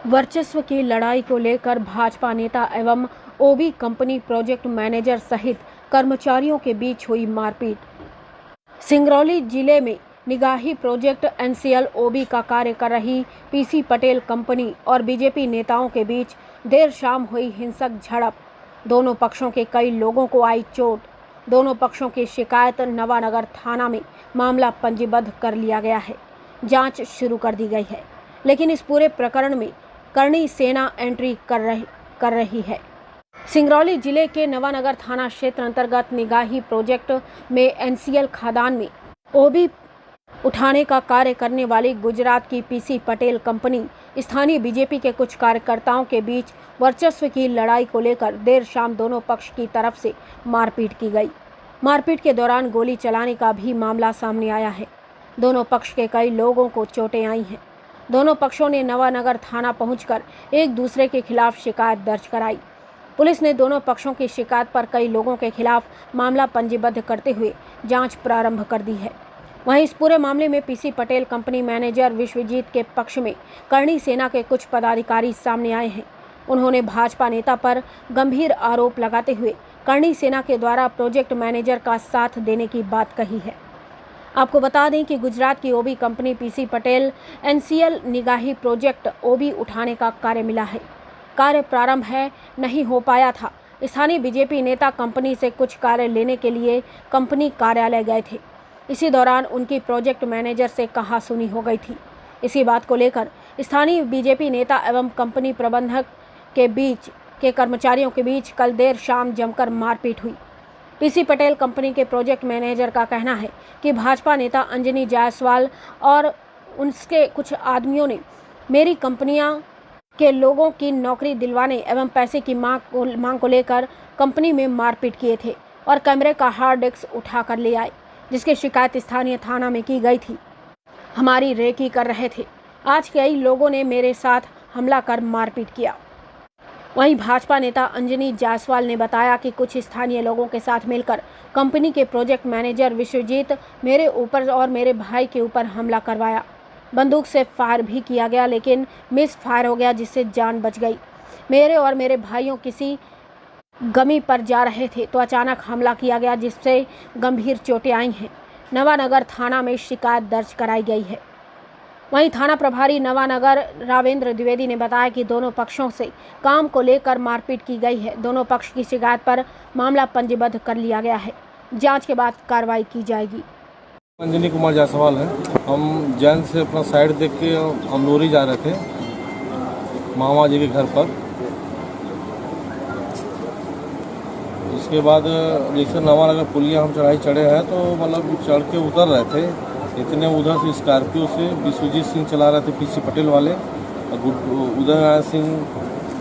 वर्चस्व की लड़ाई को लेकर भाजपा नेता एवं ओबी कंपनी प्रोजेक्ट मैनेजर सहित कर्मचारियों के बीच हुई मारपीट। सिंगरौली जिले में निगाही प्रोजेक्ट एनसीएल ओबी का कार्य कर रही पीसी पटेल कंपनी और बीजेपी नेताओं के बीच देर शाम हुई हिंसक झड़प। दोनों पक्षों के कई लोगों को आई चोट। दोनों पक्षों की शिकायत नवानगर थाना में मामला पंजीबद्ध कर लिया गया है। जांच शुरू कर दी गई है, लेकिन इस पूरे प्रकरण में करणी सेना एंट्री कर रही है। सिंगरौली जिले के नवानगर थाना क्षेत्र अंतर्गत निगाही प्रोजेक्ट में एनसीएल खदान में ओबी उठाने का कार्य करने वाली गुजरात की पीसी पटेल कंपनी स्थानीय बीजेपी के कुछ कार्यकर्ताओं के बीच वर्चस्व की लड़ाई को लेकर देर शाम दोनों पक्ष की तरफ से मारपीट की गई। मारपीट के दौरान गोली चलाने का भी मामला सामने आया है। दोनों पक्ष के कई लोगों को चोटें आई हैं। दोनों पक्षों ने नवानगर थाना पहुंचकर एक दूसरे के खिलाफ शिकायत दर्ज कराई। पुलिस ने दोनों पक्षों की शिकायत पर कई लोगों के खिलाफ मामला पंजीबद्ध करते हुए जांच प्रारंभ कर दी है। वहीं इस पूरे मामले में PC Patel company manager Vishwajit के पक्ष में करणी सेना के कुछ पदाधिकारी सामने आए हैं। उन्होंने भाजपा नेता पर गंभीर आरोप लगाते हुए करणी सेना के द्वारा प्रोजेक्ट मैनेजर का साथ देने की बात कही है। आपको बता दें कि गुजरात की OB company PC Patel NCL Nigahi project OB उठाने का कार्य मिला है। कार्य प्रारंभ नहीं हो पाया था। स्थानीय बीजेपी नेता कंपनी से कुछ कार्य लेने के लिए कंपनी कार्यालय गए थे। इसी दौरान उनकी प्रोजेक्ट मैनेजर से कहासुनी हो गई थी। इसी बात को लेकर स्थानीय बीजेपी नेता एवं कंपनी प्रबंधक के कर्मचारियों के बीच कल देर शाम जमकर मारपीट हुई। पीसी पटेल कंपनी के प्रोजेक्ट मैनेजर का कहना है कि भाजपा नेता अंजनी जायसवाल और उनके कुछ आदमियों ने मेरी कंपनियां के लोगों की नौकरी दिलवाने एवं पैसे की मांग को लेकर कंपनी में मारपीट किए थे और कैमरे का हार्ड डिस्क उठा कर ले आए, जिसकी शिकायत स्थानीय थाना में की गई थी। हमारी रेकी कर रहे थे। आज कई लोगों ने मेरे साथ हमला कर मारपीट किया। वहीं भाजपा नेता अंजनी जायसवाल ने बताया कि कुछ स्थानीय लोगों के साथ मिलकर कंपनी के प्रोजेक्ट मैनेजर विश्वजीत मेरे ऊपर और मेरे भाई के ऊपर हमला करवाया। बंदूक से फायर भी किया गया, लेकिन मिस फायर हो गया, जिससे जान बच गई। मेरे और मेरे भाइयों किसी गमी पर जा रहे थे तो अचानक हमला किया गया, जिससे गंभीर चोटें आई हैं। नवानगर थाना में शिकायत दर्ज कराई गई है। वहीं थाना प्रभारी नवानगर रावेंद्र द्विवेदी ने बताया कि दोनों पक्षों से काम को लेकर मारपीट की गई है। दोनों पक्ष की शिकायत पर मामला पंजीबद्ध कर लिया गया है। जांच के बाद कार्रवाई की जाएगी। अंजनी कुमार जायसवाल है। हम जैन से अपना साइड देख के अमलोरी जा रहे थे मामा जी के घर पर। उसके बाद जैसे नवानगर पुलिया हम चढ़े हैं तो मतलब चढ़ के उतर रहे थे। इतने उधर से स्कॉर्पियो से विश्वजीत सिंह चला रहे थे पीसी पटेल वाले, और उदय नारायण सिंह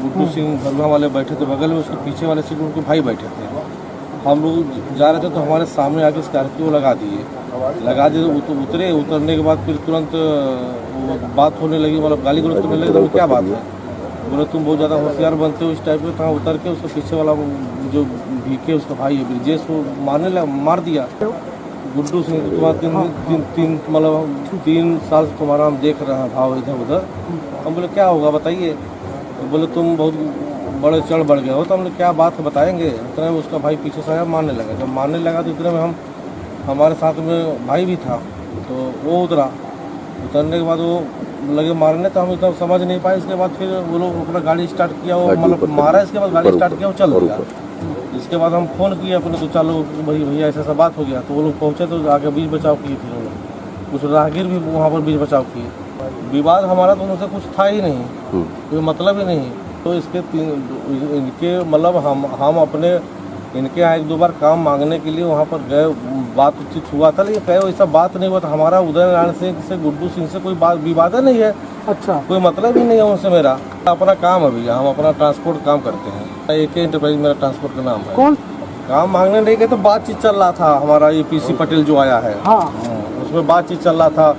गुड्डू सिंह भरवा वाले बैठे थे बगल में। उसके पीछे वाले सीट उनके भाई बैठे थे। हम लोग जा रहे थे तो हमारे सामने आके स्कॉर्पियो लगा दिए तो उतरने के बाद फिर तुरंत बात होने लगी, मतलब गाली गलौज करने लगी। तो क्या बात है, बोले तुम बहुत ज़्यादा होशियार बनते हो इस टाइप में। कहाँ उतर के उसके पीछे वाला जो भीखे उसका भाई है ब्रिजेश, वो मार दिया। गुड्डू सिंह तुम्हारा मतलब 3 साल से तुम्हारा हम देख रहे हैं भाव इधर उधर। हम बोले क्या होगा बताइए। तो बोले तुम बहुत बड़े चढ़ बढ़ गए हो। तो हमने क्या बात है बताएंगे। इतने में उसका भाई पीछे से आया, मारने लगा। जब मारने लगा तो इतने में हमारे साथ में भाई भी था, तो वो उतरने के बाद वो लगे मारने, तो हम इतना समझ नहीं पाए। इसके बाद फिर वो लोग अपना गाड़ी स्टार्ट किया, वो मतलब मारा। इसके बाद गाड़ी स्टार्ट किया, वो चल दिया। इसके बाद हम फ़ोन किए अपने, तो चलो भैया ऐसा बात हो गया। तो वो लोग पहुँचे तो आगे बीच बचाव किए। फिर वो लोग कुछ राहगीर भी वहाँ पर बीच बचाव किए। विवाद हमारा तो उनसे कुछ था ही नहीं, कोई मतलब ही नहीं। तो इनके मतलब हम अपने इनके यहाँ 1-2 बार काम मांगने के लिए वहाँ पर गए, बातचीत हुआ था, लेकिन कहे ऐसा बात नहीं हुआ था। हमारा उदय नारायण सिंह से गुड्डू सिंह से कोई बात विवाद नहीं है। अच्छा, कोई मतलब ही नहीं है उनसे। मेरा अपना काम है भैया, हम अपना ट्रांसपोर्ट काम करते हैं। एक एंटरप्राइज मेरा ट्रांसपोर्ट का नाम है। कौन काम मांगने नहीं गए, तो बातचीत चल रहा था हमारा। ये पीसी पटेल जो आया है, हाँ, उसमें बातचीत चल रहा था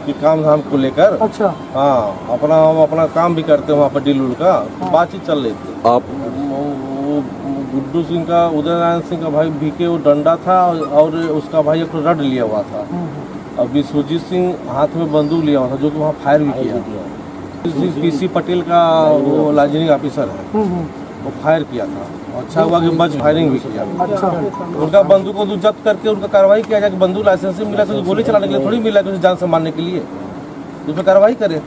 कि काम धाम को लेकर। अच्छा, हाँ, हम अपना काम भी करते हैं वहाँ पर डील का। हाँ। बातचीत चल रही थी। आप गुड्डू सिंह का, उदय नारायण सिंह का भाई भीके, वो डंडा था और उसका भाई एक रड लिया हुआ था। और विश्वजीत सिंह हाथ में बंदूक लिया हुआ था, जो कि वहाँ फायर भी किया। पीसी पटेल का वो लाइजनिंग ऑफिसर है, वो फायर किया था। अच्छा हुआ कि बच फायरिंग भी किया। अच्छा, उनका बंदूक को जब्त करके उनका कार्रवाई किया जाए कि बंदूक लाइसेंस से मिला तो गोली चलाने के लिए थोड़ी मिला कि जान से मारने के लिए, उस पर कार्रवाई करे।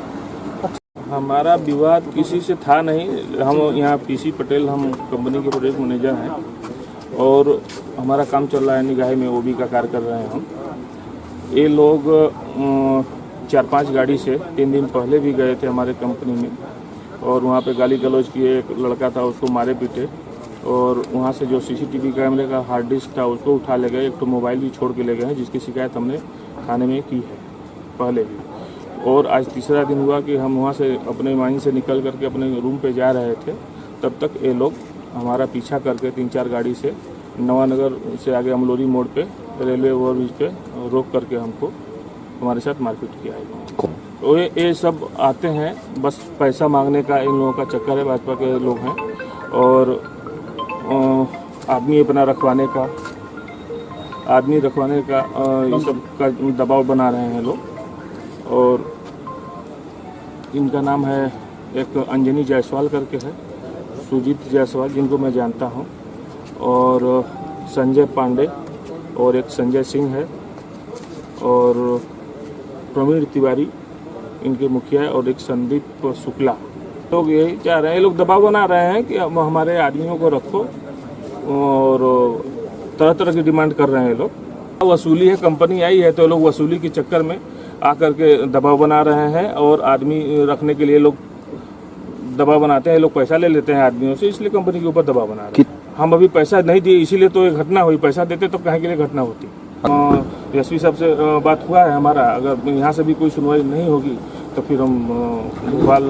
हमारा विवाद किसी से था नहीं। हम यहाँ पीसी पटेल, हम कंपनी के प्रोजेक्ट मैनेजर हैं और हमारा काम चल रहा है निगाही में ओबी का कार्य कर रहे हैं हम। ये लोग 4-5 गाड़ी से 3 दिन पहले भी गए थे हमारे कंपनी में और वहाँ पे गाली गलौज किए। एक लड़का था उसको मारे पीटे और वहाँ से जो सीसीटीवी कैमरे का हार्ड डिस्क था उसको उठा ले गए। एक तो मोबाइल भी छोड़ के ले गए हैं, जिसकी शिकायत हमने थाने में की है पहले भी। और आज तीसरा दिन हुआ कि हम वहाँ से अपने माइन से निकल करके अपने रूम पे जा रहे थे, तब तक ये लोग हमारा पीछा करके 3-4 गाड़ी से नवानगर से आगे अमलोरी मोड़ पे रेलवे ओवरब्रिज पे रोक करके हमको हमारे साथ मारपीट किया है। तो ये सब आते हैं बस पैसा मांगने का इन लोगों का चक्कर है। भाजपा के लोग हैं और आदमी अपना रखवाने का ये सब का दबाव बना रहे हैं लोग। और इनका नाम है, एक अंजनी जायसवाल करके है, सुजीत जायसवाल जिनको मैं जानता हूं, और संजय पांडे और एक संजय सिंह है और प्रवीण तिवारी इनके मुखिया है और एक संदीप शुक्ला। लोग यही चाह रहे हैं, लोग दबाव बना रहे हैं कि हमारे आदमियों को रखो और तरह तरह की डिमांड कर रहे हैं लोग। वसूली है, कंपनी आई है तो लोग वसूली के चक्कर में आकर के दबाव बना रहे हैं और आदमी रखने के लिए लोग दबाव बनाते हैं। लोग पैसा ले लेते हैं आदमियों से, इसलिए कंपनी के ऊपर दबाव बना रहे हैं। हम अभी पैसा नहीं दिए इसीलिए तो ये घटना हुई। पैसा देते तो कहीं के लिए घटना होती। एसपी साहब से बात हुआ है हमारा, अगर यहाँ से भी कोई सुनवाई नहीं होगी तो फिर हम भोपाल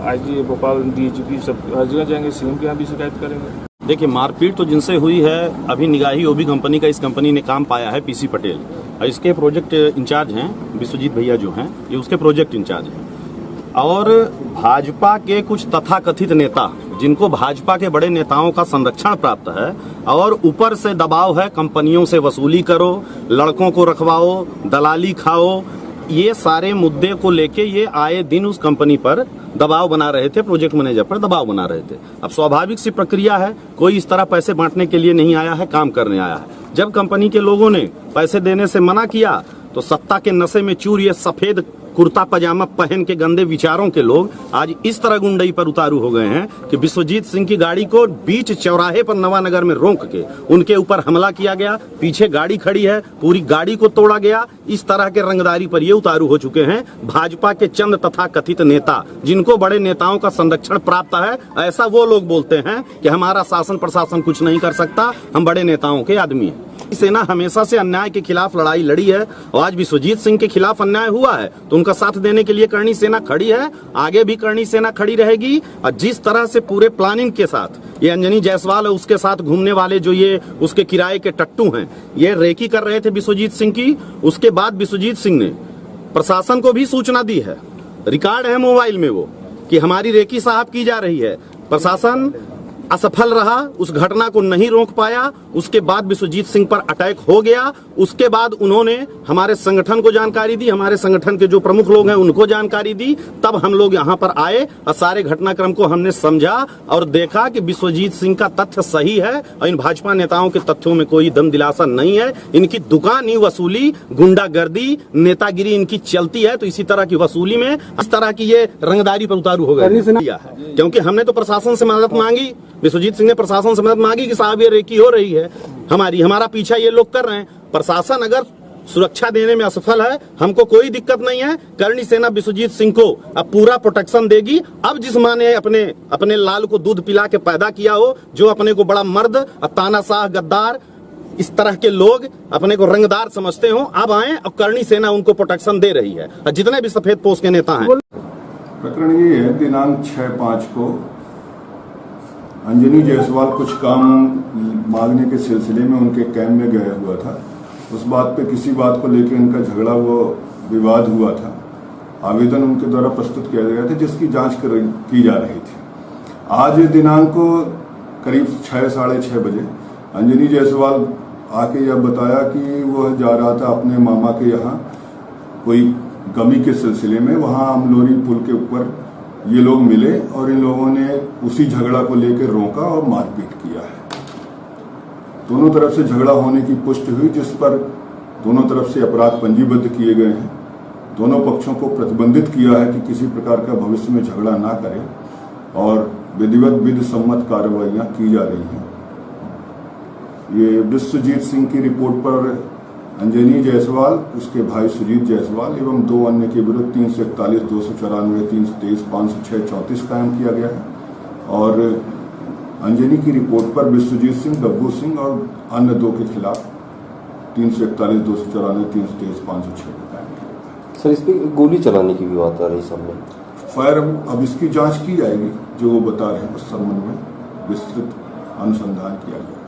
आईजी, भोपाल डीजीपी सब हर जगह जाएंगे, सीएम के यहाँ भी शिकायत करेंगे। देखिए, मारपीट तो जिनसे हुई है, अभी निगाही ओबी कंपनी का इस कंपनी ने काम पाया है पीसी पटेल, और इसके प्रोजेक्ट इंचार्ज हैं विश्वजीत भैया जो हैं, ये उसके प्रोजेक्ट इंचार्ज हैं। और भाजपा के कुछ तथाकथित नेता, जिनको भाजपा के बड़े नेताओं का संरक्षण प्राप्त है और ऊपर से दबाव है, कंपनियों से वसूली करो, लड़कों को रखवाओ, दलाली खाओ, ये सारे मुद्दे को लेके ये आए दिन उस कंपनी पर दबाव बना रहे थे, प्रोजेक्ट मैनेजर पर दबाव बना रहे थे। अब स्वाभाविक सी प्रक्रिया है, कोई इस तरह पैसे बांटने के लिए नहीं आया है, काम करने आया है। जब कंपनी के लोगों ने पैसे देने से मना किया तो सत्ता के नशे में चूर ये सफेद कुर्ता पजामा पहन के गंदे विचारों के लोग आज इस तरह गुंडई पर उतारू हो गए हैं कि विश्वजीत सिंह की गाड़ी को बीच चौराहे पर नवानगर में रोक के उनके ऊपर हमला किया गया। पीछे गाड़ी खड़ी है, पूरी गाड़ी को तोड़ा गया। इस तरह के रंगदारी पर ये उतारू हो चुके हैं भाजपा के चंद तथा कथित नेता, जिनको बड़े नेताओं का संरक्षण प्राप्त है। ऐसा वो लोग बोलते हैं कि हमारा शासन प्रशासन कुछ नहीं कर सकता, हम बड़े नेताओं के आदमी हैं। सेना हमेशा से अन्याय के खिलाफ लड़ाई लड़ी है और आज विश्वजीत सिंह के खिलाफ अन्याय हुआ है तो उनका साथ देने के लिए करणी सेना खड़ी है, आगे भी करणी सेना खड़ी रहेगी। और जिस तरह से पूरे प्लानिंग के साथ ये अंजनी जायसवाल और उसके साथ घूमने वाले जो ये उसके किराए के टट्टू हैं, ये रेकी कर रहे थे विश्वजीत सिंह की। उसके बाद विश्वजीत सिंह ने प्रशासन को भी सूचना दी है, रिकॉर्ड है मोबाइल में वो, कि हमारी रेकी साहब की जा रही है। प्रशासन असफल रहा, उस घटना को नहीं रोक पाया। उसके बाद विश्वजीत सिंह पर अटैक हो गया। उसके बाद उन्होंने हमारे संगठन को जानकारी दी, हमारे संगठन के जो प्रमुख लोग हैं उनको जानकारी दी। तब हम लोग यहाँ पर आए और सारे घटनाक्रम को हमने समझा और देखा कि विश्वजीत सिंह का तथ्य सही है और इन भाजपा नेताओं के तथ्यों में कोई दम दिलासा नहीं है। इनकी दुकानी वसूली, गुंडागर्दी, नेतागिरी इनकी चलती है। तो इसी तरह की वसूली में इस तरह की ये रंगदारी पर उतारू हो गए, क्योंकि हमने तो प्रशासन से मदद मांगी, विश्वजीत सिंह ने प्रशासन से मदद मांगी कि साहब ये रेकी हो रही है, हमारा पीछा ये लोग कर रहे हैं। प्रशासन अगर सुरक्षा देने में असफल है, हमको कोई दिक्कत नहीं है। करणी सेना विश्वजीत सिंह को अब पूरा प्रोटेक्शन देगी। अब जिस माँ ने अपने लाल को दूध पिला के पैदा किया हो, जो अपने को बड़ा मर्द और तानाशाह गद्दार इस तरह के लोग अपने को रंगदार समझते हो, अब आए और करणी सेना उनको प्रोटेक्शन दे रही है। और जितने भी सफेद पोष के नेता हैं, प्रकरण ये है, दिनांक 6/5 को अंजनी जायसवाल कुछ काम मांगने के सिलसिले में उनके कैंप में गया हुआ था। उस बात पे किसी बात को लेकर इनका झगड़ा विवाद हुआ था। आवेदन उनके द्वारा प्रस्तुत किया गया था जिसकी जांच की जा रही थी। आज दिनांक को करीब 6-6:30 बजे अंजनी जायसवाल आके यह बताया कि वह जा रहा था अपने मामा के यहाँ कोई गमी के सिलसिले में। वहाँ अमलोरी पुल के ऊपर ये लोग मिले और इन लोगों ने उसी झगड़ा को लेकर रोका और मारपीट किया है। दोनों तरफ से झगड़ा होने की पुष्टि हुई, जिस पर दोनों तरफ से अपराध पंजीबद्ध किए गए हैं। दोनों पक्षों को प्रतिबंधित किया है कि किसी प्रकार का भविष्य में झगड़ा ना करें और विधिवत विधि सम्मत कार्रवाइयां की जा रही हैं। ये विश्वजीत सिंह की रिपोर्ट पर अंजनी जायसवाल, उसके भाई सुजीत जायसवाल एवं 2 अन्य के विरुद्ध 341, 294, 323, 506, 34 कायम किया गया है और अंजनी की रिपोर्ट पर विश्वजीत सिंह, डब्बू सिंह और अन्य 2 के खिलाफ 341, 294, 323, 506 का कायम किया गया। सर, इस पे गोली चलाने की भी बात आ रही सामने। फायर अब इसकी जांच की जाएगी, जो वो बता रहे हैं उस संबंध में विस्तृत अनुसंधान किया जाएगा।